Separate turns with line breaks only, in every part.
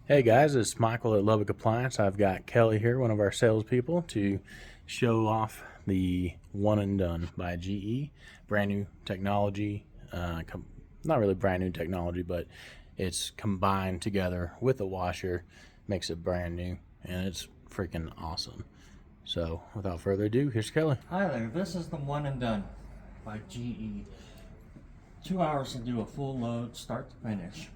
Hey guys, it's Michael at Lubbock Appliance. I've got Kelly here, one of our salespeople, to show off the One and Done by GE. Brand new technology, not really brand new technology, but it's combined together with a washer, makes it brand new, and it's freaking awesome. So without further ado, here's Kelly.
Hi there, this is the One and Done by GE. 2 hours to do a full load, start to finish.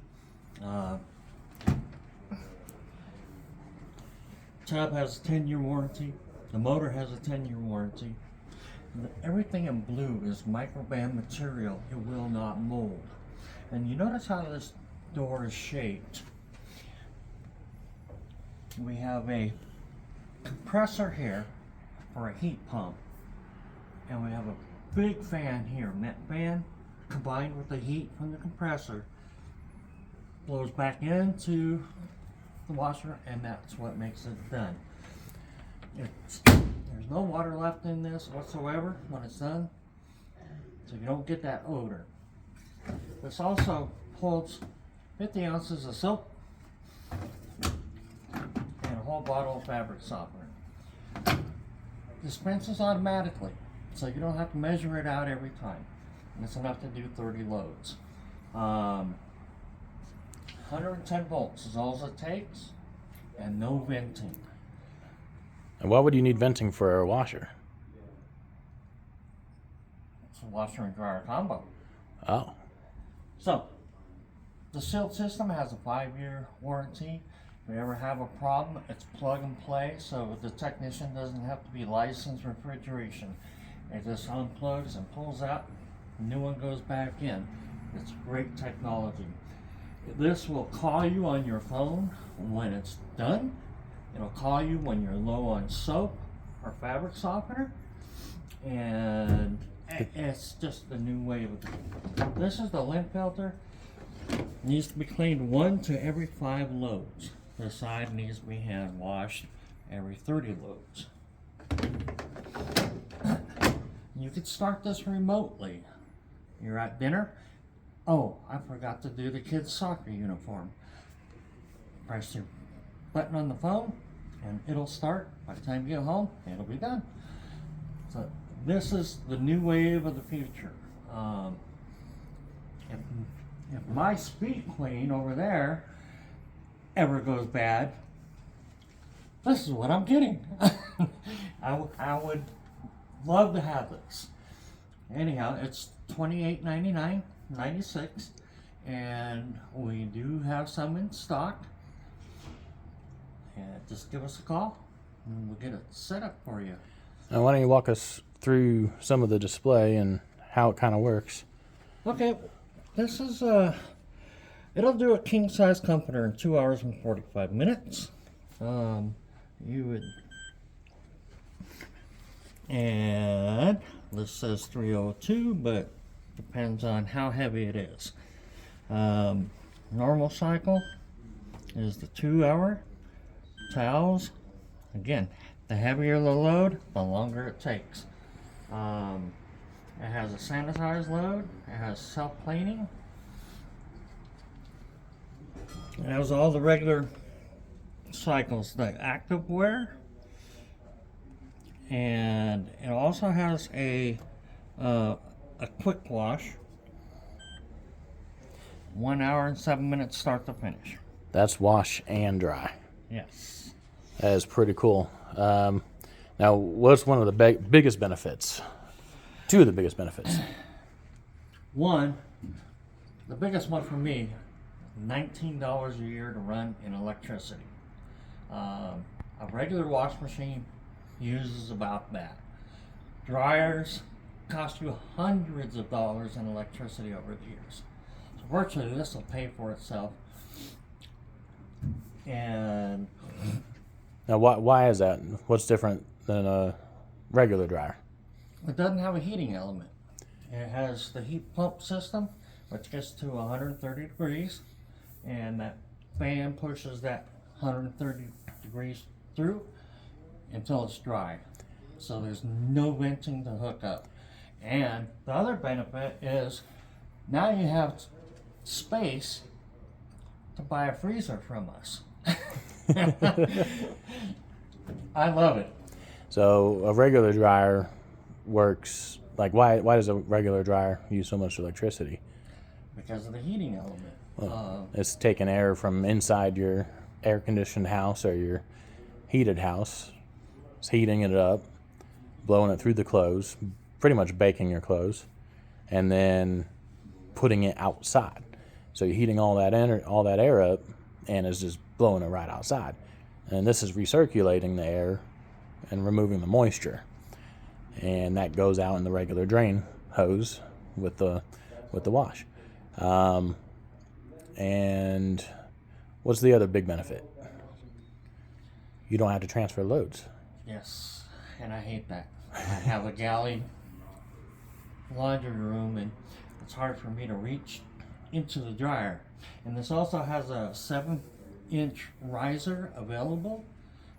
Tub has a 10-year warranty. The motor has a 10-year warranty. Everything in blue is microband material. It will not mold. And you notice how this door is shaped. We have a compressor here for a heat pump. And we have a big fan here. And that fan, combined with the heat from the compressor, blows back into the washer, and that's what makes it done. There's no water left in this whatsoever when it's done, so you don't get that odor. This also holds 50 ounces of soap and a whole bottle of fabric softener. Dispenses automatically, so you don't have to measure it out every time. And it's enough to do 30 loads. 110 volts is all it takes, and no venting.
And why would you need venting for a washer?
It's a washer and dryer combo.
Oh.
So, the sealed system has a 5-year warranty. If you ever have a problem, it's plug and play, so the technician doesn't have to be licensed refrigeration. It just unplugs and pulls out, a new one goes back in. It's great technology. This will call you on your phone when it's done. It'll call you when you're low on soap or fabric softener. And it's just the new way of it. This is the lint filter. It needs to be cleaned 1 to every 5 loads. The side needs to be hand washed every 30 loads. You can start this remotely. You're at dinner. Oh, I forgot to do the kids' soccer uniform. Press your button on the phone and it'll start. By the time you get home, it'll be done. So this is the new wave of the future. If my speed clean over there ever goes bad, this is what I'm getting. I would love to have this. Anyhow, it's $28.99.96, and we do have some in stock. And just give us a call and we'll get it set up for you.
Now why don't you walk us through some of the display and how it kind of works?
Okay, this is it'll do a king size comforter in 2 hours and 45 minutes. And this says 302, but depends on how heavy it is. Normal cycle is the 2 hour. Towels, again, the heavier the load, the longer it takes. It has a sanitized load. It has self-cleaning. It has all the regular cycles, the active wear. And it also has a quick wash. 1 hour and 7 minutes start to finish.
That's wash and dry.
Yes.
That is pretty cool. Now, what's one of the biggest benefits? 2 of the biggest benefits.
One, the biggest one for me, $19 a year to run in electricity. A regular wash machine uses about that. Dryers cost you hundreds of dollars in electricity over the years. So virtually this will pay for itself. And
Now, why is that? What's different than a regular dryer?
it doesn't have a heating element. It has the heat pump system, which gets to 130 degrees, and that fan pushes that 130 degrees through until it's dry. So there's no venting to hook up. And the other benefit is now you have space to buy a freezer from us. I love it.
So a regular dryer works like why does a regular dryer use so much electricity?
Because of the heating element.
It's taking air from inside your air conditioned house or your heated house. It's heating it up, blowing it through the clothes, pretty much baking your clothes, and then putting it outside. So you're heating all that air up, and it's just blowing it right outside. And this is recirculating the air and removing the moisture, and that goes out in the regular drain hose with the wash. And what's the other big benefit? You don't have to transfer loads.
Yes, and I hate that. I have a galley laundry room, and it's hard for me to reach into the dryer. And this also has a 7-inch riser available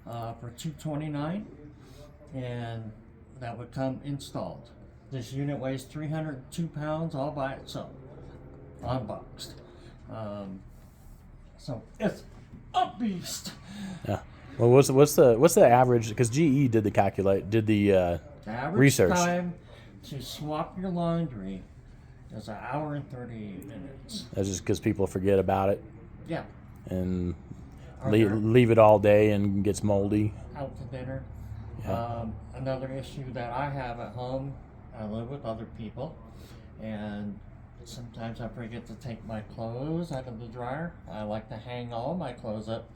for $229, and that would come installed. This unit weighs 302 pounds all by itself, unboxed. So it's a beast.
Yeah. Well, what's the average? Because GE did the
Average
research.
time to swap your laundry is 1 hour and 38 minutes.
That's just because people forget about it
Yeah,
and
Are there-
leave it all day and gets moldy.
out to dinner.
Yeah.
Another issue that I have at home, I live with other people, and sometimes I forget to take my clothes out of the dryer. I like to hang all my clothes up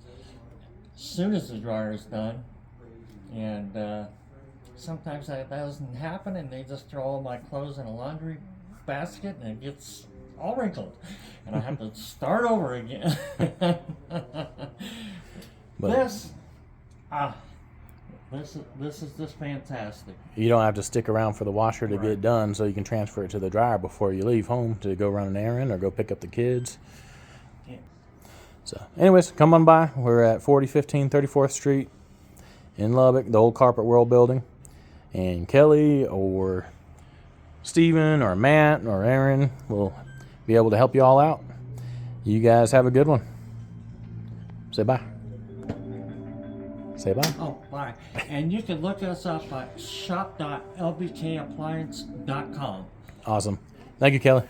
as soon as the dryer is done, and sometimes that doesn't happen, and they just throw all my clothes in a laundry basket, and it gets all wrinkled, and I have to start over again.
But
This is just fantastic.
you don't have to stick around for the washer to get done, so you can transfer it to the dryer before you leave home to go run an errand or go pick up the kids.
Yeah.
So, anyways, come on by. We're at 4015 34th Street in Lubbock, the old Carpet World building. And Kelly or Steven or Matt or Aaron will be able to help you all out. You guys have a good one. Say bye. Say bye.
Oh, bye. And you can look us up at shop.lbkappliance.com.
Awesome. Thank you, Kelly.